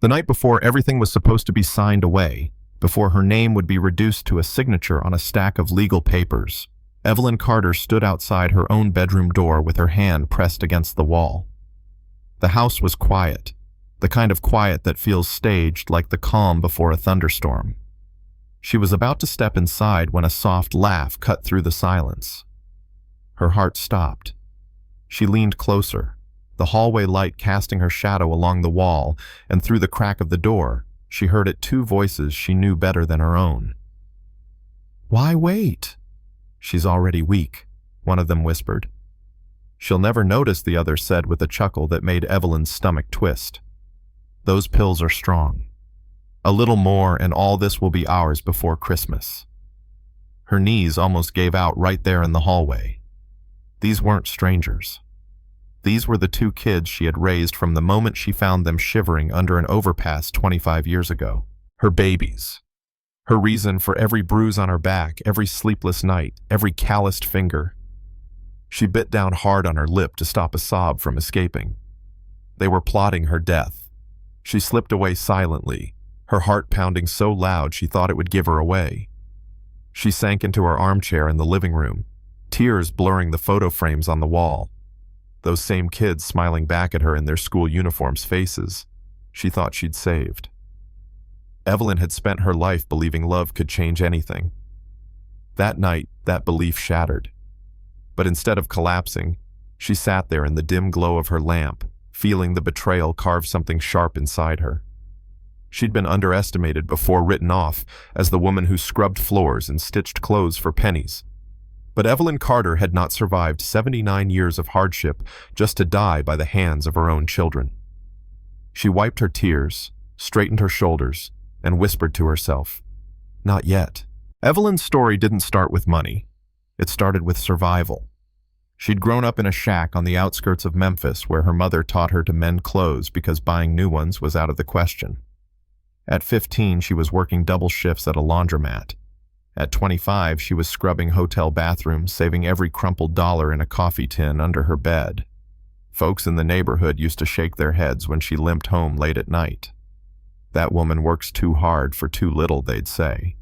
The night before, everything was supposed to be signed away, before her name would be reduced to a signature on a stack of legal papers. Evelyn Carter stood outside her own bedroom door with her hand pressed against the wall. The house was quiet, the kind of quiet that feels staged, like the calm before a thunderstorm. She was about to step inside when a soft laugh cut through the silence. Her heart stopped. She leaned closer, the hallway light casting her shadow along the wall, and through the crack of the door, she heard it two voices she knew better than her own. "Why wait?" "She's already weak," one of them whispered. "She'll never notice," the other said with a chuckle that made Evelyn's stomach twist. "Those pills are strong. A little more and all this will be ours before Christmas." Her knees almost gave out right there in the hallway. These weren't strangers. These were the two kids she had raised from the moment she found them shivering under an overpass 25 years ago. Her babies. Her reason for every bruise on her back, every sleepless night, every calloused finger. She bit down hard on her lip to stop a sob from escaping. They were plotting her death. She slipped away silently, her heart pounding so loud she thought it would give her away. She sank into her armchair in the living room, tears blurring the photo frames on the wall. Those same kids smiling back at her in their school uniforms' faces, she thought she'd saved. Evelyn had spent her life believing love could change anything. That night, that belief shattered. But instead of collapsing, she sat there in the dim glow of her lamp, feeling the betrayal carve something sharp inside her. She'd been underestimated before written off as the woman who scrubbed floors and stitched clothes for pennies. But Evelyn Carter had not survived 79 years of hardship just to die by the hands of her own children. She wiped her tears, straightened her shoulders, and whispered to herself, "Not yet." Evelyn's story didn't start with money. It started with survival. She'd grown up in a shack on the outskirts of Memphis where her mother taught her to mend clothes because buying new ones was out of the question. At 15, she was working double shifts at a laundromat. At 25, she was scrubbing hotel bathrooms, saving every crumpled dollar in a coffee tin under her bed. Folks in the neighborhood used to shake their heads when she limped home late at night. "That woman works too hard for too little," they'd say.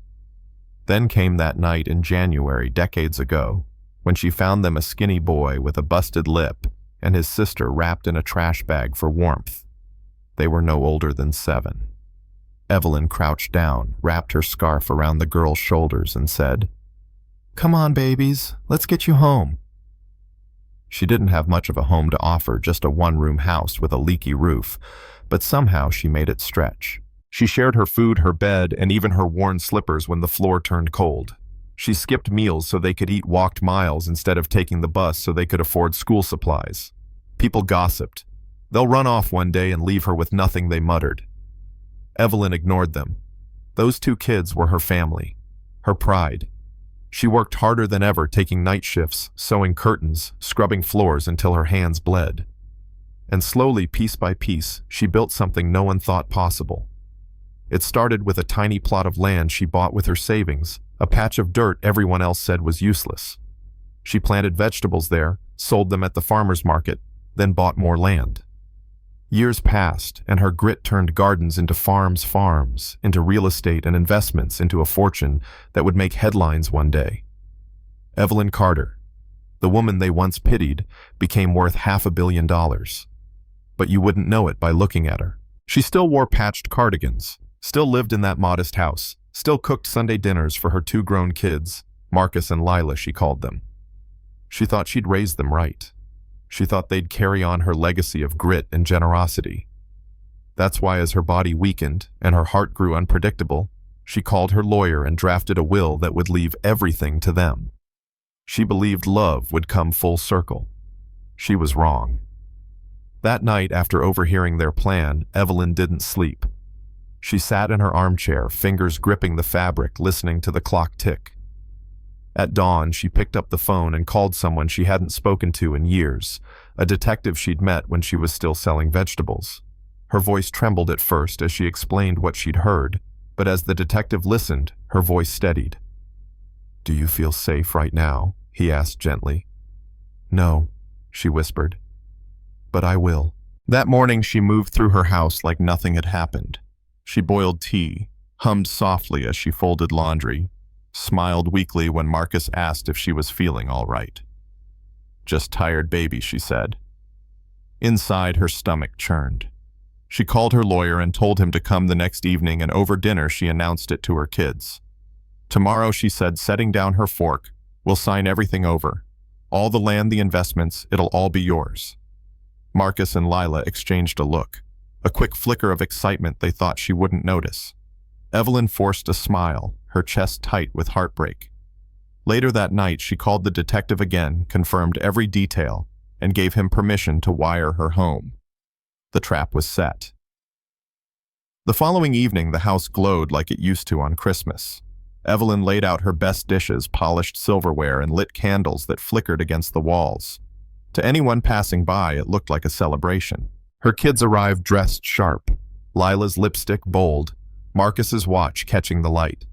Then came that night in January decades ago, when she found them a skinny boy with a busted lip and his sister wrapped in a trash bag for warmth. They were no older than 7. Evelyn crouched down, wrapped her scarf around the girl's shoulders, and said, "Come on, babies, let's get you home." She didn't have much of a home to offer, just a one-room house with a leaky roof, but somehow she made it stretch. She shared her food, her bed, and even her worn slippers when the floor turned cold. She skipped meals so they could eat walked miles instead of taking the bus so they could afford school supplies. People gossiped. "They'll run off one day and leave her with nothing," they muttered. Evelyn ignored them. Those two kids were her family, her pride. She worked harder than ever, taking night shifts, sewing curtains, scrubbing floors until her hands bled. And slowly, piece by piece, she built something no one thought possible. It started with a tiny plot of land she bought with her savings, a patch of dirt everyone else said was useless. She planted vegetables there, sold them at the farmer's market, then bought more land. Years passed, and her grit turned gardens into farms, into real estate and investments, into a fortune that would make headlines one day. Evelyn Carter, the woman they once pitied, became worth $500 million. But you wouldn't know it by looking at her. She still wore patched cardigans, still lived in that modest house, still cooked Sunday dinners for her 2 grown kids, Marcus and Lila she called them. She thought she'd raised them right. She thought they'd carry on her legacy of grit and generosity. That's why as her body weakened and her heart grew unpredictable, she called her lawyer and drafted a will that would leave everything to them. She believed love would come full circle. She was wrong. That night, after overhearing their plan, Evelyn didn't sleep. She sat in her armchair, fingers gripping the fabric, listening to the clock tick. At dawn, she picked up the phone and called someone she hadn't spoken to in years, a detective she'd met when she was still selling vegetables. Her voice trembled at first as she explained what she'd heard, but as the detective listened, her voice steadied. "Do you feel safe right now?" he asked gently. "No," she whispered. "But I will." That morning, she moved through her house like nothing had happened. She boiled tea, hummed softly as she folded laundry, smiled weakly when Marcus asked if she was feeling all right. "Just tired, baby," she said. Inside, her stomach churned. She called her lawyer and told him to come the next evening, and over dinner she announced it to her kids. "Tomorrow," she said, setting down her fork, "we'll sign everything over. All the land, the investments, it'll all be yours." Marcus and Lila exchanged a look, a quick flicker of excitement they thought she wouldn't notice. Evelyn forced a smile, her chest tight with heartbreak. Later that night, she called the detective again, confirmed every detail, and gave him permission to wire her home. The trap was set. The following evening, the house glowed like it used to on Christmas. Evelyn laid out her best dishes, polished silverware, and lit candles that flickered against the walls. To anyone passing by, it looked like a celebration. Her kids arrived dressed sharp, Lila's lipstick bold, Marcus's watch catching the light.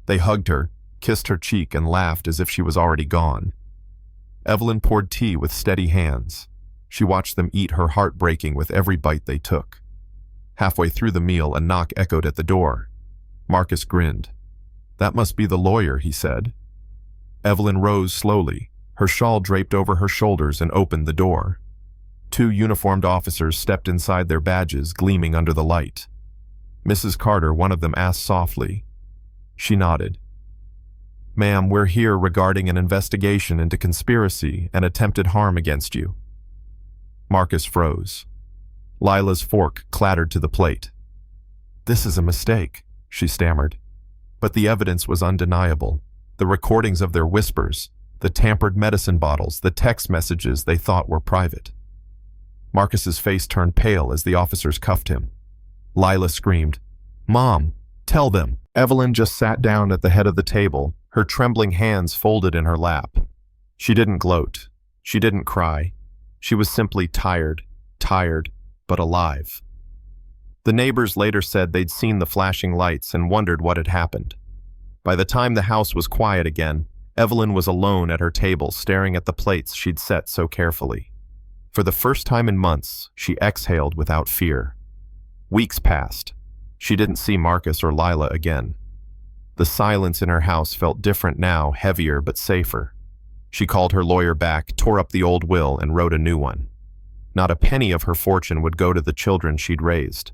They hugged her, kissed her cheek, and laughed as if she was already gone. Evelyn poured tea with steady hands. She watched them eat, her heart breaking with every bite they took. Halfway through the meal, a knock echoed at the door. Marcus grinned. "That must be the lawyer," he said. Evelyn rose slowly, her shawl draped over her shoulders, and opened the door. Two uniformed officers stepped inside, their badges gleaming under the light. "Mrs. Carter," one of them asked softly. She nodded. "Ma'am, we're here regarding an investigation into conspiracy and attempted harm against you." Marcus froze. Lila's fork clattered to the plate. "This is a mistake," she stammered. But the evidence was undeniable. The recordings of their whispers, the tampered medicine bottles, the text messages they thought were private. Marcus's face turned pale as the officers cuffed him. Lila screamed, "Mom, tell them." Evelyn just sat down at the head of the table, her trembling hands folded in her lap. She didn't gloat. She didn't cry. She was simply tired, but alive. The neighbors later said they'd seen the flashing lights and wondered what had happened. By the time the house was quiet again, Evelyn was alone at her table, staring at the plates she'd set so carefully. For the first time in months, she exhaled without fear. Weeks passed. She didn't see Marcus or Lila again. The silence in her house felt different now, heavier but safer. She called her lawyer back, tore up the old will, and wrote a new one. Not a penny of her fortune would go to the children she'd raised.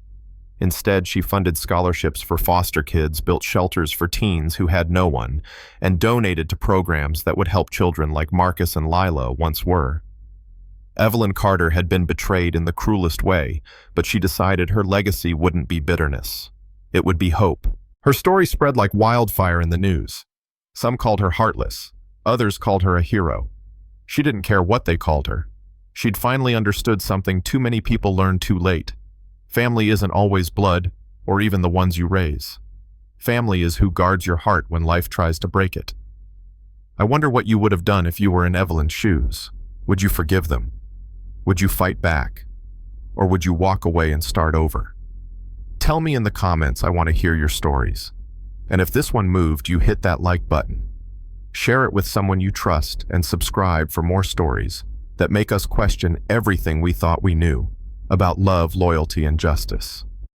Instead, she funded scholarships for foster kids, built shelters for teens who had no one, and donated to programs that would help children like Marcus and Lila once were. Evelyn Carter had been betrayed in the cruelest way, but she decided her legacy wouldn't be bitterness. It would be hope. Her story spread like wildfire in the news. Some called her heartless. Others called her a hero. She didn't care what they called her. She'd finally understood something too many people learned too late. Family isn't always blood, or even the ones you raise. Family is who guards your heart when life tries to break it. I wonder what you would have done if you were in Evelyn's shoes. Would you forgive them? Would you fight back? Or would you walk away and start over? Tell me in the comments. I want to hear your stories. And if this one moved you, hit that like button. Share it with someone you trust, and subscribe for more stories that make us question everything we thought we knew about love, loyalty, and justice.